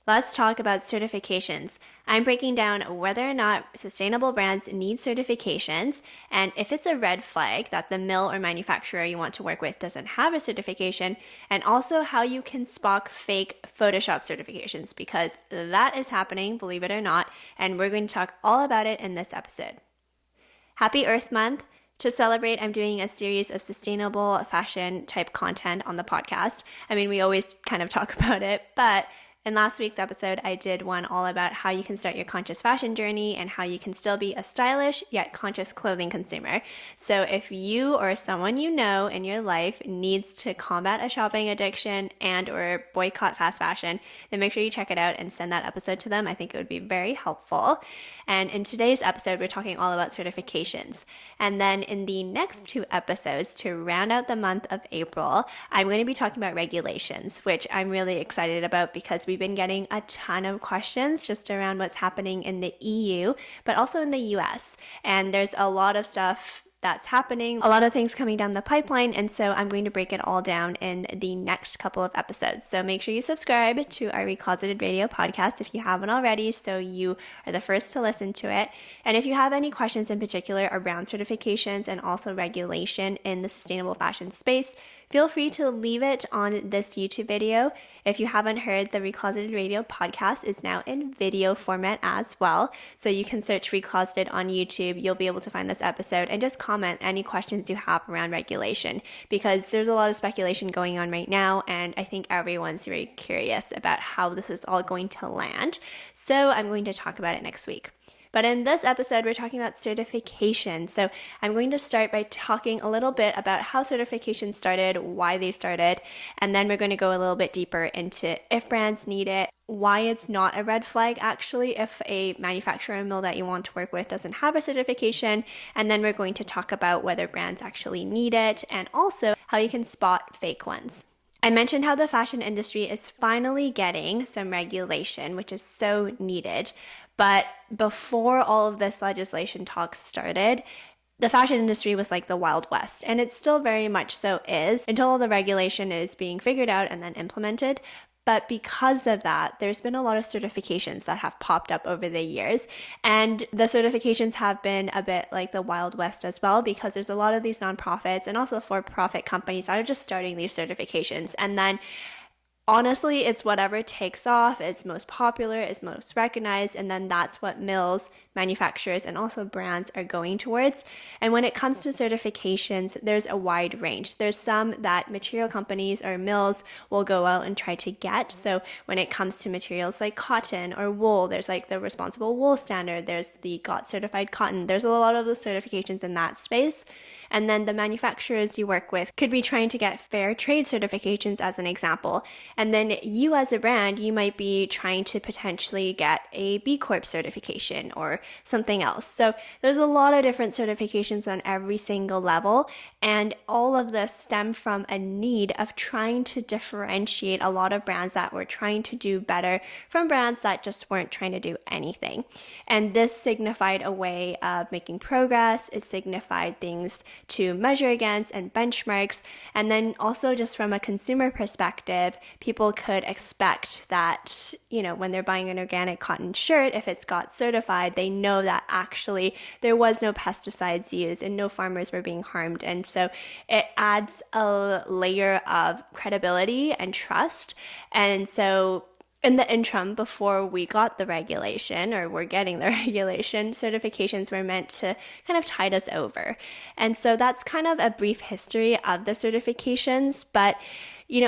Let's talk about certifications. I'm breaking down whether or not sustainable brands need certifications, and if it's a red flag that the mill or manufacturer you want to work with doesn't have a certification, and also how you can spot fake Photoshop certifications, because that is happening, believe it or not, and we're going to talk all about it in this episode. Happy Earth Month! To celebrate, I'm doing a series of sustainable fashion type content on the podcast. I mean, we always kind of talk about it, but in last week's episode, I did one all about how you can start your conscious fashion journey and how you can still be a stylish yet conscious clothing consumer. So if you or someone you know in your life needs to combat a shopping addiction and or boycott fast fashion, then make sure you check it out and send that episode to them. I think it would be very helpful. And in today's episode, we're talking all about certifications. And then in the next two episodes, to round out the month of April, I'm going to be talking about regulations, which I'm really excited about because we've been getting a ton of questions just around what's happening in the EU, but also in the US. And there's a lot of stuff that's happening, a lot of things coming down the pipeline, and so I'm going to break it all down in the next couple of episodes. So make sure you subscribe to our Recloseted Radio podcast if you haven't already, so you are the first to listen to it. And if you have any questions in particular around certifications and also regulation in the sustainable fashion space, feel free to leave it on this YouTube video. If you haven't heard, the Recloseted Radio podcast is now in video format as well. So you can search Recloseted on YouTube. You'll be able to find this episode and just comment any questions you have around regulation, because there's a lot of speculation going on right now, and I think everyone's very curious about how this is all going to land. So I'm going to talk about it next week. But in this episode, we're talking about certification. So I'm going to start by talking a little bit about how certification started, why they started, and then we're going to go a little bit deeper into if brands need it, why it's not a red flag actually if a manufacturer or mill that you want to work with doesn't have a certification, and then we're going to talk about whether brands actually need it, and also how you can spot fake ones. I mentioned how the fashion industry is finally getting some regulation, which is so needed. But before all of this legislation talk started, the fashion industry was like the Wild West, and it still very much so is until all the regulation is being figured out and then implemented. But because of that, there's been a lot of certifications that have popped up over the years. And the certifications have been a bit like the Wild West as well, because there's a lot of these nonprofits and also for-profit companies that are just starting these certifications. And then honestly, it's whatever takes off, is most popular, is most recognized, and then that's what mills, manufacturers, and also brands are going towards. And when it comes to certifications, there's a wide range. There's some that material companies or mills will go out and try to get. So when it comes to materials like cotton or wool, there's like the responsible wool standard, there's the GOTS certified cotton. There's a lot of the certifications in that space. And then the manufacturers you work with could be trying to get fair trade certifications as an example. And then you as a brand, you might be trying to potentially get a B Corp certification or something else. So there's a lot of different certifications on every single level. And all of this stem from a need of trying to differentiate a lot of brands that were trying to do better from brands that just weren't trying to do anything. And this signified a way of making progress. It signified things to measure against and benchmarks. And then also just from a consumer perspective, people could expect that, when they're buying an organic cotton shirt, if it's got certified, they know that actually there was no pesticides used and no farmers were being harmed. And so it adds a layer of credibility and trust. And so in the interim, before we got the regulation, or we're getting the regulation, certifications were meant to kind of tide us over. And so that's kind of a brief history of the certifications. But,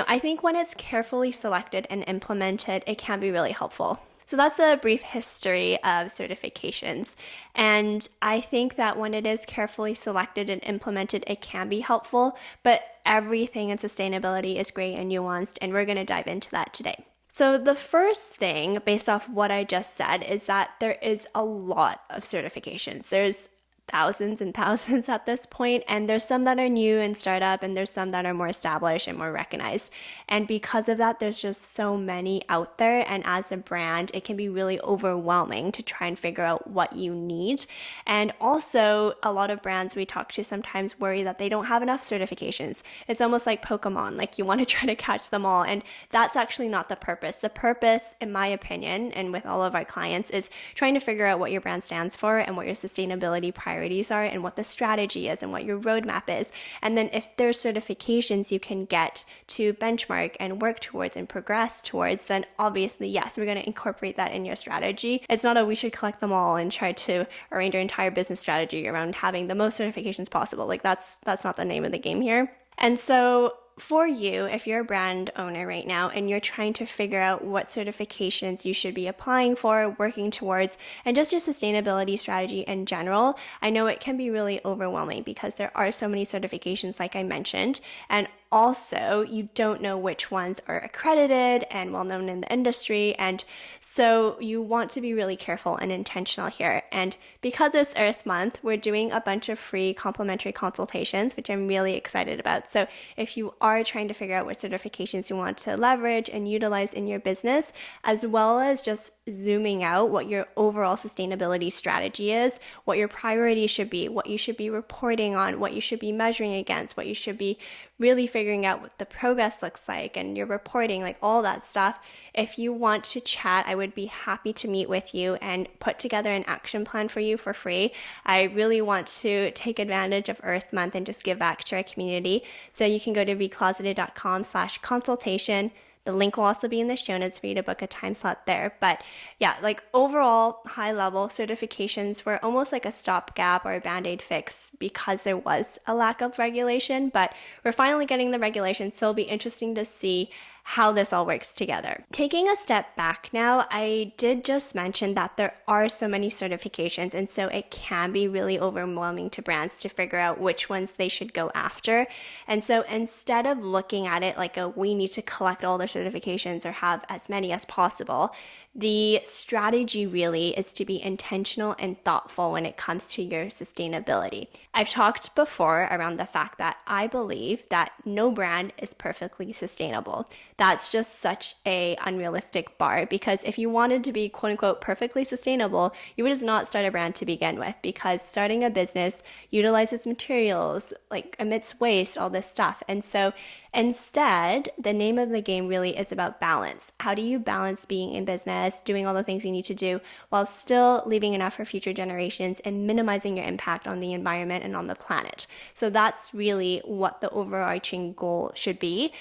I think when it's carefully selected and implemented, it can be really helpful. So that's a brief history of certifications. And I think that when it is carefully selected and implemented, it can be helpful. But everything in sustainability is great and nuanced, and we're going to dive into that today. So the first thing, based off what I just said, is that there is a lot of certifications. There's thousands and thousands at this point, and there's some that are new and startup, and there's some that are more established and more recognized. And because of that, there's just so many out there, and as a brand, it can be really overwhelming to try and figure out what you need. And also, a lot of brands we talk to sometimes worry that they don't have enough certifications. It's almost like Pokemon, like you want to try to catch them all, and that's actually not the purpose. The purpose, in my opinion, and with all of our clients, is trying to figure out what your brand stands for and what your sustainability priorities are and what the strategy is and what your roadmap is. And then if there's certifications you can get to benchmark and work towards and progress towards, then obviously, yes, we're going to incorporate that in your strategy. It's not a we should collect them all and try to arrange your entire business strategy around having the most certifications possible. Like that's not the name of the game here. And so for you, if you're a brand owner right now and you're trying to figure out what certifications you should be applying for, working towards, and just your sustainability strategy in general, I know it can be really overwhelming because there are so many certifications, like I mentioned, and also you don't know which ones are accredited and well known in the industry, and so you want to be really careful and intentional here. And because it's Earth Month, we're doing a bunch of free complimentary consultations, which I'm really excited about. So if you are trying to figure out what certifications you want to leverage and utilize in your business, as well as just zooming out what your overall sustainability strategy is, what your priorities should be, what you should be reporting on, what you should be measuring against, what you should be really figuring out what the progress looks like and your reporting, like all that stuff. If you want to chat, I would be happy to meet with you and put together an action plan for you for free. I really want to take advantage of Earth Month and just give back to our community. So you can go to recloseted.com/consultation. The link will also be in the show notes for you to book a time slot there. But yeah, like overall high level certifications were almost like a stopgap or a band-aid fix because there was a lack of regulation, but we're finally getting the regulation. So it'll be interesting to see how this all works together. Taking a step back now, I did just mention that there are so many certifications, and so it can be really overwhelming to brands to figure out which ones they should go after. And so instead of looking at it like we need to collect all the certifications or have as many as possible, the strategy really is to be intentional and thoughtful when it comes to your sustainability. I've talked before around the fact that I believe that no brand is perfectly sustainable. That's just such a unrealistic bar, because if you wanted to be quote unquote perfectly sustainable, you would just not start a brand to begin with, because starting a business utilizes materials, like emits waste, all this stuff. And so instead, the name of the game really is about balance. How do you balance being in business, doing all the things you need to do, while still leaving enough for future generations and minimizing your impact on the environment and on the planet? So that's really what the overarching goal should be.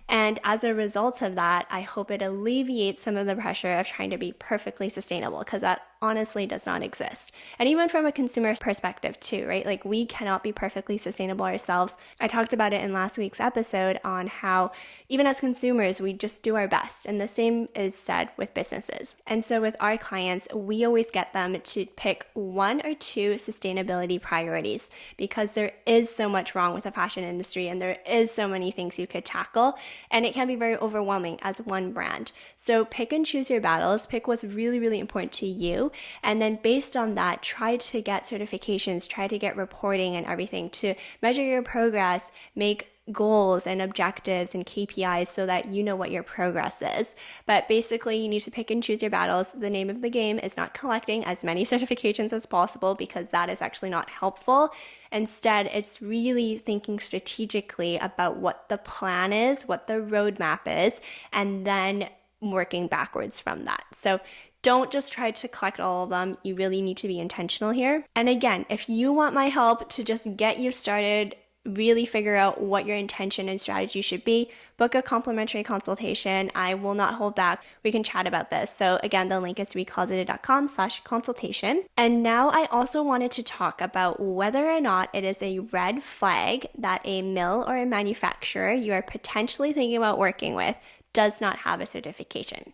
And as a result of that, I hope it alleviates some of the pressure of trying to be perfectly sustainable, because that honestly does not exist. And even from a consumer perspective too, right? Like we cannot be perfectly sustainable ourselves. I talked about it in last week's episode on how even as consumers, we just do our best. And the same is said with businesses. And so with our clients, we always get them to pick one or two sustainability priorities, because there is so much wrong with the fashion industry and there is so many things you could tackle. And it can be very overwhelming as one brand. So pick and choose your battles, pick what's really, really important to you. And then based on that, try to get certifications, try to get reporting and everything to measure your progress, make goals and objectives and KPIs so that you know what your progress is. But basically, you need to pick and choose your battles. The name of the game is not collecting as many certifications as possible, because that is actually not helpful. Instead, it's really thinking strategically about what the plan is, what the roadmap is, and then working backwards from that. So don't just try to collect all of them. You really need to be intentional here. And again, if you want my help to just get you started, really figure out what your intention and strategy should be, book a complimentary consultation. I will not hold back. We can chat about this. So again, the link is recloseted.com/consultation. And now I also wanted to talk about whether or not it is a red flag that a mill or a manufacturer you are potentially thinking about working with does not have a certification.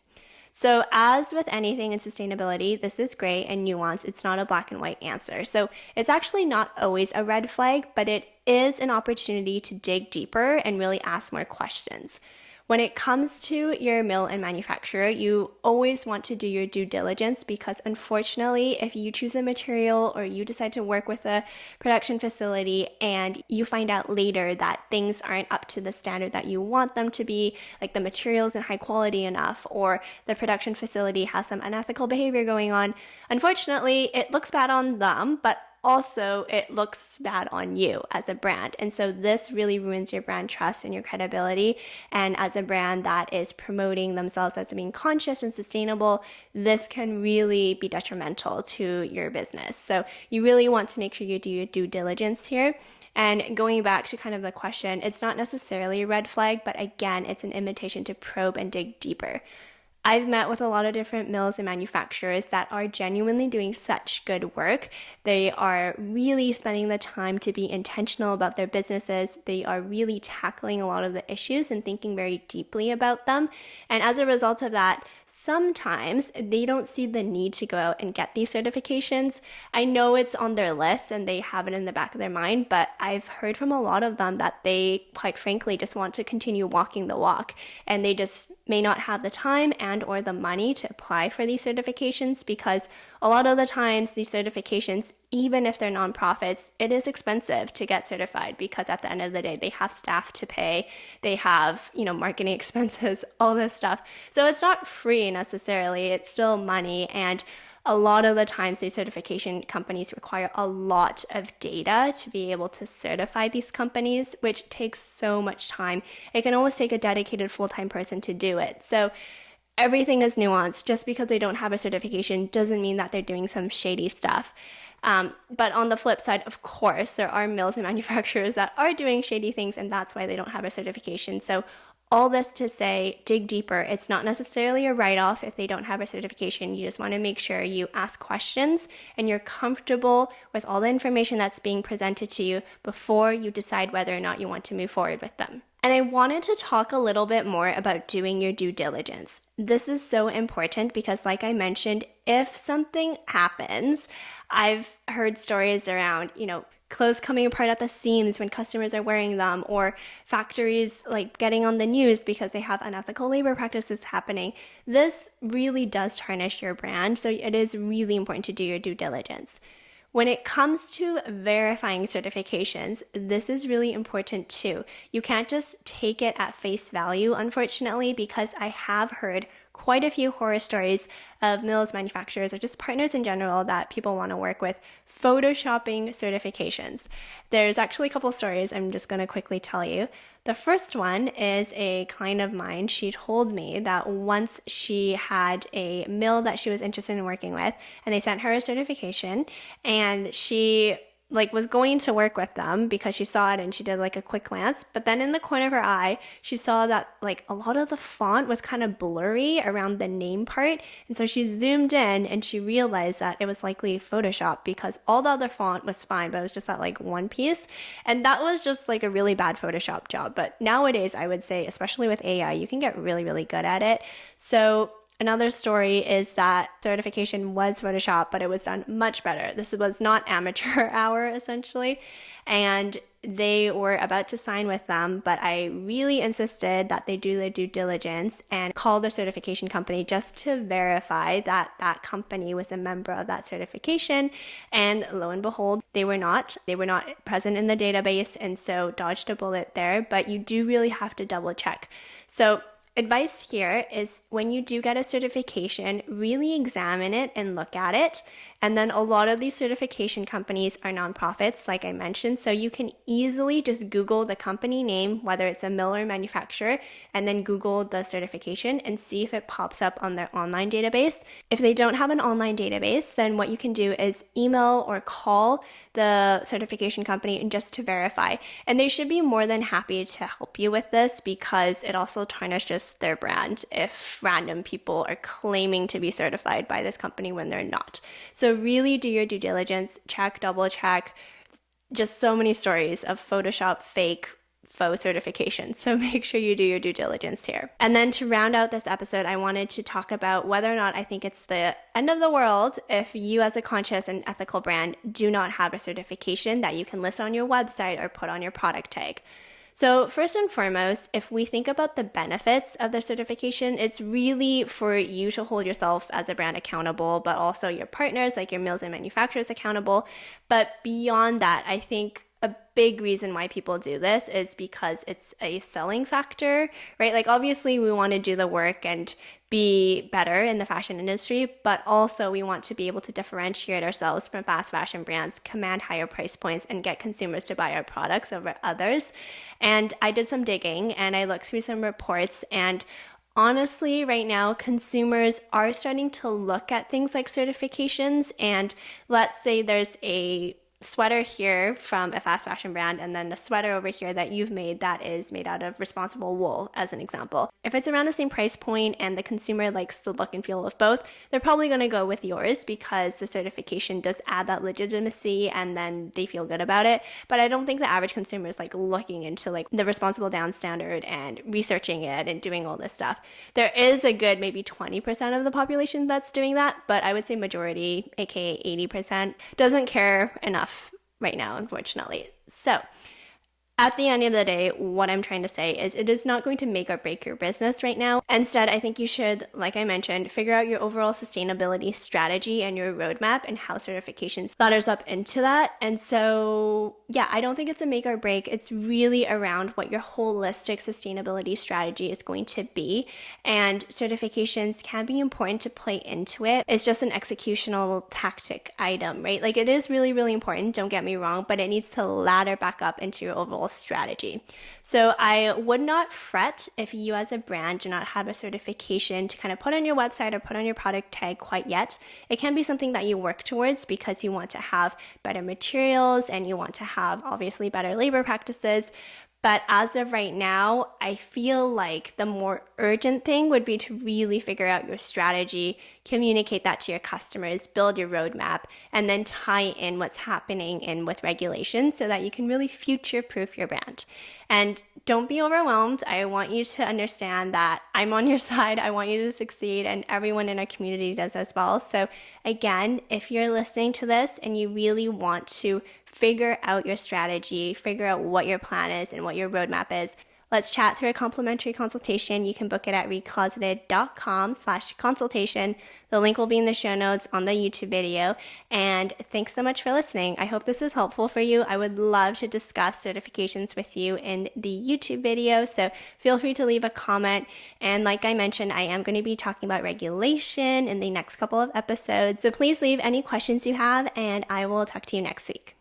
So as with anything in sustainability, this is gray and nuanced. It's not a black and white answer. So it's actually not always a red flag, but it is an opportunity to dig deeper and really ask more questions. When it comes to your mill and manufacturer, you always want to do your due diligence because unfortunately, if you choose a material or you decide to work with a production facility and you find out later that things aren't up to the standard that you want them to be, like the materials isn't high quality enough or the production facility has some unethical behavior going on, unfortunately, it looks bad on them, but also it looks bad on you as a brand. And so this really ruins your brand trust and your credibility. And as a brand that is promoting themselves as being conscious and sustainable, this can really be detrimental to your business. So you really want to make sure you do your due diligence here. And going back to kind of the question, it's not necessarily a red flag, but again, it's an invitation to probe and dig deeper. I've met with a lot of different mills and manufacturers that are genuinely doing such good work. They are really spending the time to be intentional about their businesses. They are really tackling a lot of the issues and thinking very deeply about them. And as a result of that, sometimes they don't see the need to go out and get these certifications. I know it's on their list and they have it in the back of their mind, but I've heard from a lot of them that they, quite frankly, just want to continue walking the walk, and they just may not have the time and or the money to apply for these certifications because a lot of the times these certifications, even if they're nonprofits, it is expensive to get certified because at the end of the day, they have staff to pay, they have, marketing expenses, all this stuff. So it's not free necessarily, it's still money. And a lot of the times these certification companies require a lot of data to be able to certify these companies, which takes so much time. It can almost take a dedicated full-time person to do it. So everything is nuanced. Just because they don't have a certification doesn't mean that they're doing some shady stuff. But on the flip side, of course, there are mills and manufacturers that are doing shady things, and that's why they don't have a certification. So all this to say, dig deeper. It's not necessarily a write-off if they don't have a certification. You just want to make sure you ask questions and you're comfortable with all the information that's being presented to you before you decide whether or not you want to move forward with them. And I wanted to talk a little bit more about doing your due diligence. This is so important because, like I mentioned, if something happens, I've heard stories around, clothes coming apart at the seams when customers are wearing them, or factories getting on the news because they have unethical labor practices happening. This really does tarnish your brand, so it is really important to do your due diligence. When it comes to verifying certifications, this is really important too. You can't just take it at face value, unfortunately, because I have heard quite a few horror stories of mills, manufacturers, or just partners in general that people want to work with photoshopping certifications. There's actually a couple stories I'm just going to quickly tell you. The first one is a client of mine. She told me that once she had a mill that she was interested in working with, and they sent her a certification, and she was going to work with them because she saw it and she did a quick glance. But then in the corner of her eye, she saw that a lot of the font was kind of blurry around the name part. And so she zoomed in and she realized that it was likely Photoshop because all the other font was fine, but it was just that one piece. And that was just a really bad Photoshop job. But nowadays, I would say, especially with AI, you can get really, really good at it. So another story is that certification was Photoshop, but it was done much better. This was not amateur hour, essentially, and they were about to sign with them, but I really insisted that they do their due diligence and call the certification company just to verify that that company was a member of that certification, and lo and behold, they were not. They were not present in the database, and so dodged a bullet there, but you do really have to double check. So advice here is when you do get a certification, really examine it and look at it. And then a lot of these certification companies are nonprofits, like I mentioned, so you can easily just Google the company name, whether it's a mill or manufacturer, and then Google the certification and see if it pops up on their online database. If they don't have an online database, then what you can do is email or call the certification company and just to verify. And they should be more than happy to help you with this because it also tarnishes their brand if random people are claiming to be certified by this company when they're not. So really do your due diligence, check, double check. Just so many stories of Photoshop fake faux certification. So make sure you do your due diligence here. And then to round out this episode, I wanted to talk about whether or not I think it's the end of the world if you as a conscious and ethical brand do not have a certification that you can list on your website or put on your product tag. So, first and foremost, if we think about the benefits of the certification, it's really for you to hold yourself as a brand accountable, but also your partners, like your mills and manufacturers, accountable. But beyond that, I think a big reason why people do this is because it's a selling factor, right? Like, obviously, we want to do the work and be better in the fashion industry, but also we want to be able to differentiate ourselves from fast fashion brands, command higher price points, and get consumers to buy our products over others. And I did some digging and I looked through some reports, and honestly, right now, consumers are starting to look at things like certifications. And let's say there's a sweater here from a fast fashion brand and then a sweater over here that you've made that is made out of responsible wool, as an example. If it's around the same price point and the consumer likes the look and feel of both, they're probably going to go with yours because the certification does add that legitimacy and then they feel good about it. But I don't think the average consumer is like looking into like the responsible down standard and researching it and doing all this stuff. There is a good maybe 20% of the population that's doing that, but I would say majority, aka 80%, doesn't care enough right now, unfortunately. So at the end of the day, what I'm trying to say is it is not going to make or break your business right now. Instead, I think you should, like I mentioned, figure out your overall sustainability strategy and your roadmap and how certifications ladders up into that. And so, yeah, I don't think it's a make or break. It's really around what your holistic sustainability strategy is going to be. And certifications can be important to play into it. It's just an executional tactic item, right? Like it is really, really important, don't get me wrong, but it needs to ladder back up into your overall strategy. So I would not fret if you as a brand do not have a certification to kind of put on your website or put on your product tag quite yet. It can be something that you work towards because you want to have better materials and you want to have obviously better labor practices. But as of right now, I feel like the more urgent thing would be to really figure out your strategy, communicate that to your customers, build your roadmap, and then tie in what's happening in with regulations so that you can really future-proof your brand. And don't be overwhelmed. I want you to understand that I'm on your side. I want you to succeed, and everyone in our community does as well. So again, if you're listening to this and you really want to figure out your strategy, figure out what your plan is and what your roadmap is, let's chat through a complimentary consultation. You can book it at recloseted.com/consultation. The link will be in the show notes on the YouTube video. And thanks so much for listening. I hope this was helpful for you. I would love to discuss certifications with you in the YouTube video. So feel free to leave a comment. And like I mentioned, I am going to be talking about regulation in the next couple of episodes. So please leave any questions you have, and I will talk to you next week.